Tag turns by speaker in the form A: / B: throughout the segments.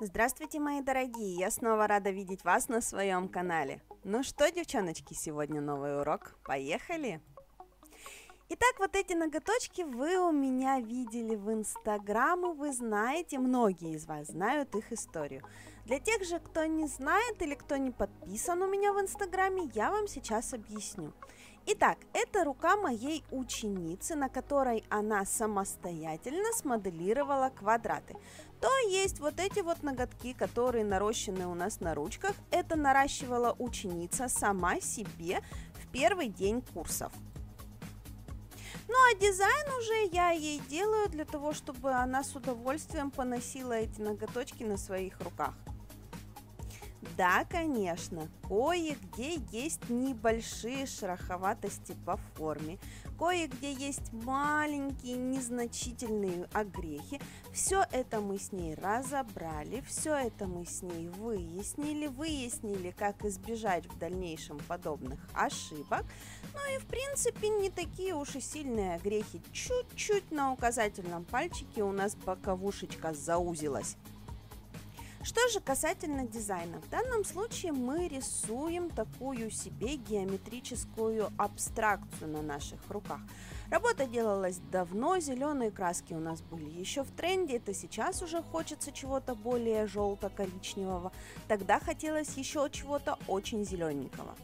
A: Здравствуйте, мои дорогие! Я снова рада видеть вас на своем канале. Ну что, девчоночки, сегодня новый урок. Поехали! Итак, вот эти ноготочки вы у меня видели в Инстаграм, и вы знаете, многие из вас знают их историю. Для тех же, кто не знает или кто не подписан у меня в Инстаграме, я вам сейчас объясню. Итак, это рука моей ученицы, на которой она самостоятельно смоделировала квадраты. То есть вот эти вот ноготки, которые нарощены у нас на ручках, это наращивала ученица сама себе в первый день курсов. Ну а дизайн уже я ей делаю для того, чтобы она с удовольствием поносила эти ноготочки на своих руках. Да, конечно, кое-где есть небольшие шероховатости по форме, кое-где есть маленькие незначительные огрехи. Все это мы с ней разобрали, все это мы с ней выяснили, как избежать в дальнейшем подобных ошибок. Ну и в принципе не такие уж и сильные огрехи. Чуть-чуть на указательном пальчике у нас боковушечка заузилась. Что же касательно дизайна, в данном случае мы рисуем такую себе геометрическую абстракцию на наших руках. Работа делалась давно, зеленые краски у нас были еще в тренде, это сейчас уже хочется чего-то более желто-коричневого, тогда хотелось еще чего-то очень зелененького.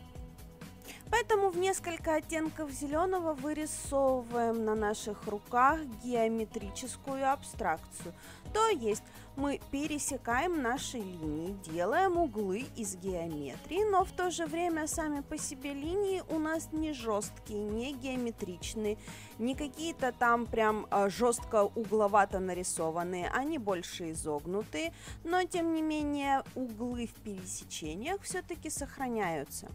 A: Поэтому в несколько оттенков зеленого вырисовываем на наших руках геометрическую абстракцию. То есть мы пересекаем наши линии, делаем углы из геометрии, но в то же время сами по себе линии у нас не жесткие, не геометричные, не какие-то там прям жестко угловато нарисованные, они больше изогнутые, но тем не менее углы в пересечениях все-таки сохраняются.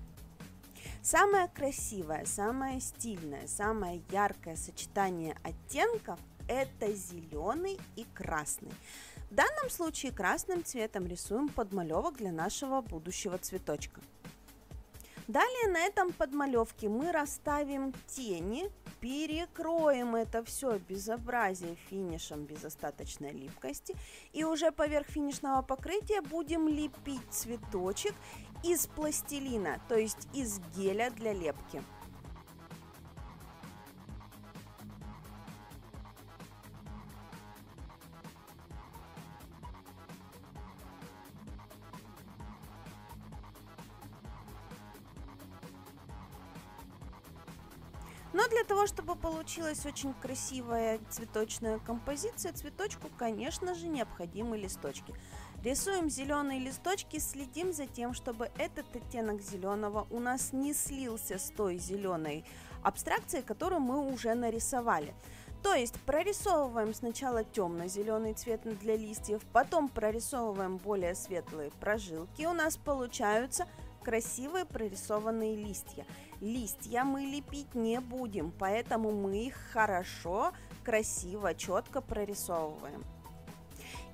A: Самое красивое, самое стильное, самое яркое сочетание оттенков – это зеленый и красный. В данном случае красным цветом рисуем подмалевок для нашего будущего цветочка. Далее на этом подмалевке мы расставим тени, перекроем это все безобразие финишем без остаточной липкости и уже поверх финишного покрытия будем лепить цветочек из пластилина, то есть из геля для лепки. Но для того, чтобы получилась очень красивая цветочная композиция, цветочку, конечно же, необходимы листочки. Рисуем зеленые листочки, следим за тем, чтобы этот оттенок зеленого у нас не слился с той зеленой абстракцией, которую мы уже нарисовали. То есть прорисовываем сначала темно-зеленый цвет для листьев, потом прорисовываем более светлые прожилки, у нас получаются красивые прорисованные листья. Листья мы лепить не будем, поэтому мы их хорошо, красиво, четко прорисовываем.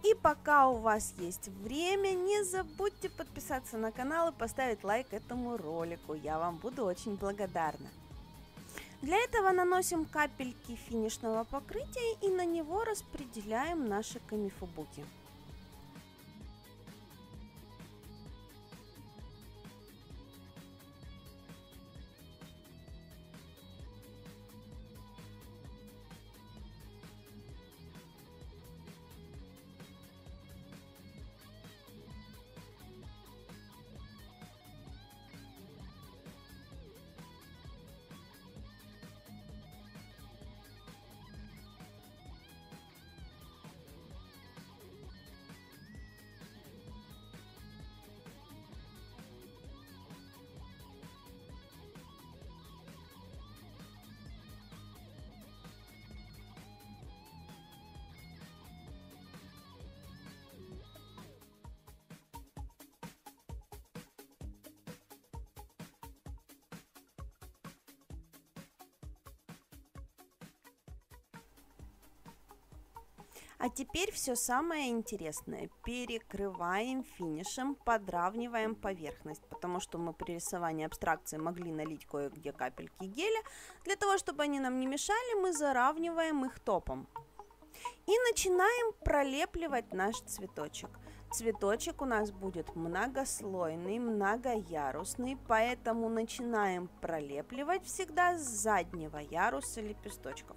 A: И пока у вас есть время, не забудьте подписаться на канал и поставить лайк этому ролику. Я вам буду очень благодарна. Для этого наносим капельки финишного покрытия и на него распределяем наши камифубуки. А теперь все самое интересное. Перекрываем финишем, подравниваем поверхность, потому что мы при рисовании абстракции могли налить кое-где капельки геля. Для того, чтобы они нам не мешали, мы заравниваем их топом. И начинаем пролепливать наш цветочек. Цветочек у нас будет многослойный, многоярусный, поэтому начинаем пролепливать всегда с заднего яруса лепесточков.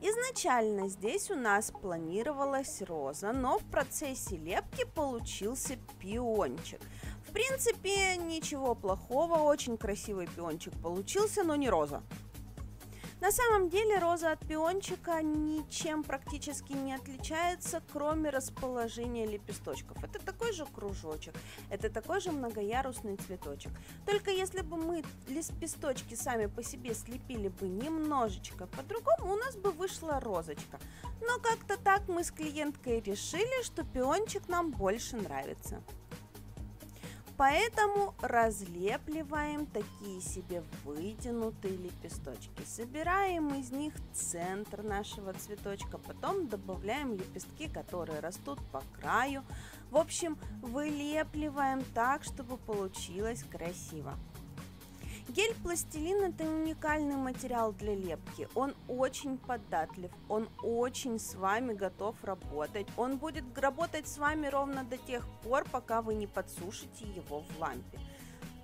A: Изначально здесь у нас планировалась роза, но в процессе лепки получился пиончик. В принципе, ничего плохого, очень красивый пиончик получился, но не роза. На самом деле роза от пиончика ничем практически не отличается, кроме расположения лепесточков. Это такой же кружочек, это такой же многоярусный цветочек. Только если бы мы лепесточки сами по себе слепили бы немножечко по-другому, у нас бы вышла розочка. Но как-то так мы с клиенткой решили, что пиончик нам больше нравится. Поэтому разлепливаем такие себе вытянутые лепесточки. Собираем из них центр нашего цветочка, потом добавляем лепестки, которые растут по краю. В общем, вылепливаем так, чтобы получилось красиво. Гель-пластилин – это уникальный материал для лепки. Он очень податлив, он очень с вами готов работать. Он будет работать с вами ровно до тех пор, пока вы не подсушите его в лампе.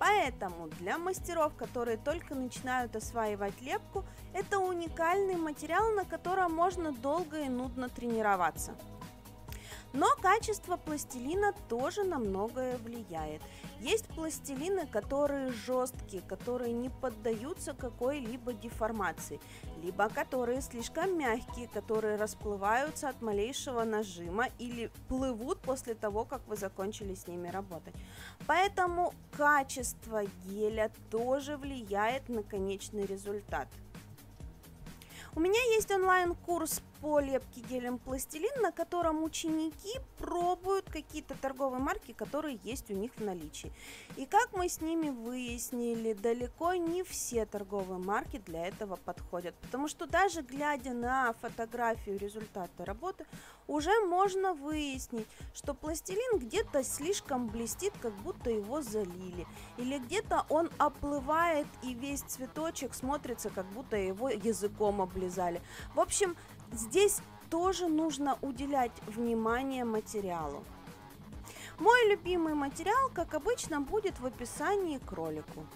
A: Поэтому для мастеров, которые только начинают осваивать лепку, это уникальный материал, на котором можно долго и нудно тренироваться. Но качество пластилина тоже на многое влияет. Есть пластилины, которые жесткие, которые не поддаются какой-либо деформации, либо которые слишком мягкие, которые расплываются от малейшего нажима или плывут после того, как вы закончили с ними работать. Поэтому качество геля тоже влияет на конечный результат. У меня есть онлайн-курс по лепке гелем пластилин, на котором ученики пробуют какие-то торговые марки, которые есть у них в наличии. И как мы с ними выяснили, далеко не все торговые марки для этого подходят, потому что даже глядя на фотографию результата работы, уже можно выяснить, что пластилин где-то слишком блестит, как будто его залили, или где-то он оплывает и весь цветочек смотрится, как будто его языком облизали. В общем, здесь тоже нужно уделять внимание материалу. Мой любимый материал, как обычно, будет в описании к ролику.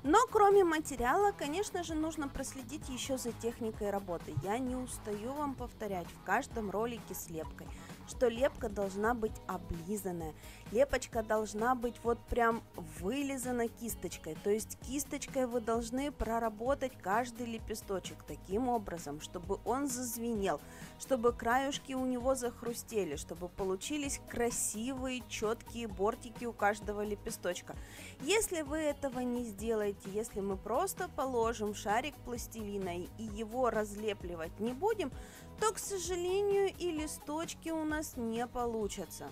A: Но кроме материала, конечно же, нужно проследить еще за техникой работы. Я не устаю вам повторять в каждом ролике с лепкой, что лепка должна быть облизанная. Лепочка должна быть вот прям вылизана кисточкой. То есть кисточкой вы должны проработать каждый лепесточек таким образом, чтобы он зазвенел, чтобы краюшки у него захрустели, чтобы получились красивые, четкие бортики у каждого лепесточка. Если вы этого не сделаете, если мы просто положим шарик пластилина и его разлепливать не будем, то, к сожалению, и листочки у нас не получатся.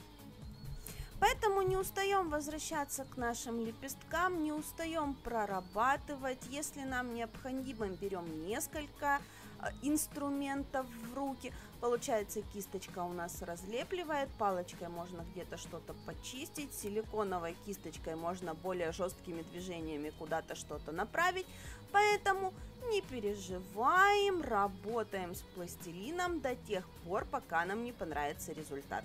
A: Поэтому не устаем возвращаться к нашим лепесткам, не устаем прорабатывать. Если нам необходимо, берем несколько инструментов в руки. Получается, кисточка у нас разлепливает, палочкой можно где-то что-то почистить, силиконовой кисточкой можно более жесткими движениями куда-то что-то направить. Поэтому не переживаем, работаем с пластилином до тех пор, пока нам не понравится результат.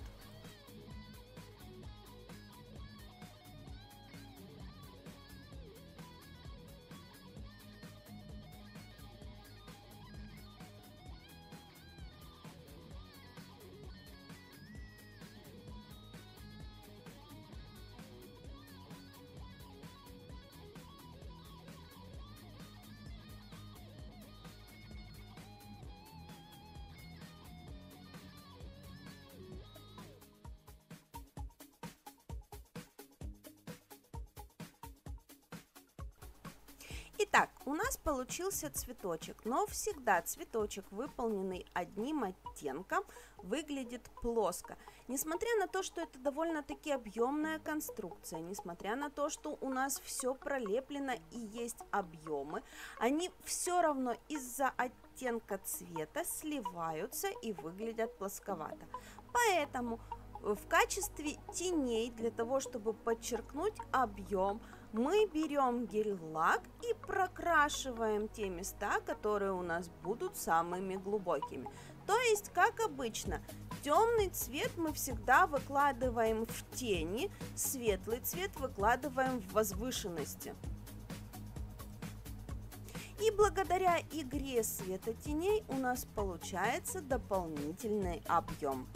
A: Итак, у нас получился цветочек, но всегда цветочек, выполненный одним оттенком, выглядит плоско. Несмотря на то, что это довольно-таки объемная конструкция, несмотря на то, что у нас все пролеплено и есть объемы, они все равно из-за оттенка цвета сливаются и выглядят плосковато. Поэтому в качестве теней, для того, чтобы подчеркнуть объем, мы берем гель-лак и прокрашиваем те места, которые у нас будут самыми глубокими. То есть, как обычно, темный цвет мы всегда выкладываем в тени, светлый цвет выкладываем в возвышенности. И благодаря игре светотеней у нас получается дополнительный объем.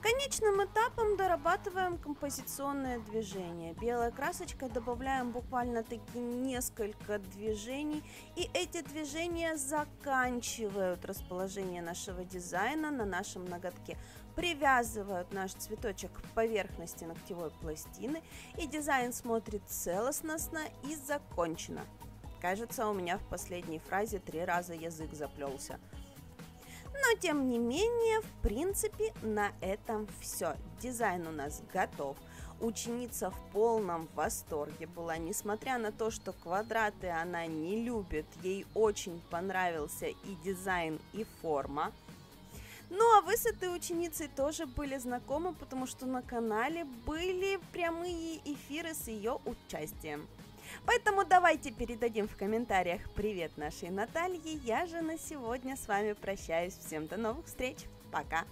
A: Конечным этапом дорабатываем композиционное движение. Белой красочкой добавляем буквально таки несколько движений, и эти движения заканчивают расположение нашего дизайна на нашем ноготке, привязывают наш цветочек к поверхности ногтевой пластины, и дизайн смотрит целостно и закончено. Кажется, у меня в последней фразе 3 раза язык заплелся. Но тем не менее, в принципе, на этом все. Дизайн у нас готов. Ученица в полном восторге была, несмотря на то, что квадраты она не любит, ей очень понравился и дизайн, и форма. Ну а вы с этой ученицей тоже были знакомы, потому что на канале были прямые эфиры с ее участием. Поэтому давайте передадим в комментариях привет нашей Наталье. Я же на сегодня с вами прощаюсь. Всем до новых встреч. Пока!